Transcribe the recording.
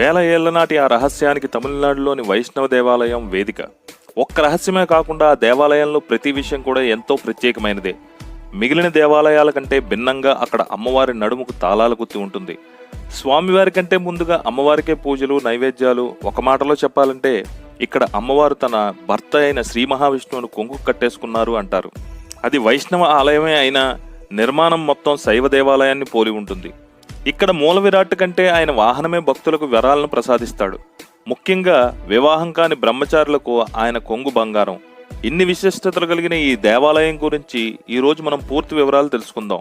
వేల ఏళ్ల నాటి ఆ రహస్యానికి తమిళనాడులోని వైష్ణవ దేవాలయం వేదిక. ఒక్క రహస్యమే కాకుండా ఆ దేవాలయంలో ప్రతి విషయం కూడా ఎంతో ప్రత్యేకమైనదే. మిగిలిన దేవాలయాల కంటే భిన్నంగా అక్కడ అమ్మవారి నడుముకు తాళాల గుత్తి ఉంటుంది. స్వామివారి కంటే ముందుగా అమ్మవారికే పూజలు, నైవేద్యాలు. ఒక మాటలో చెప్పాలంటే ఇక్కడ అమ్మవారు తన భర్త అయిన శ్రీ మహావిష్ణువును కొంగు కట్టేసుకున్నారు అంటారు. అది వైష్ణవ ఆలయమే అయినా నిర్మాణం మొత్తం శైవ దేవాలయాన్ని పోలి ఉంటుంది. ఇక్కడ మూల విరాట్ కంటే ఆయన వాహనమే భక్తులకు వరాలను ప్రసాదిస్తాడు. ముఖ్యంగా వివాహం కాని బ్రహ్మచారులకు ఆయన కొంగు బంగారం. ఇన్ని విశిష్టతలు కలిగిన ఈ దేవాలయం గురించి ఈరోజు మనం పూర్తి వివరాలు తెలుసుకుందాం.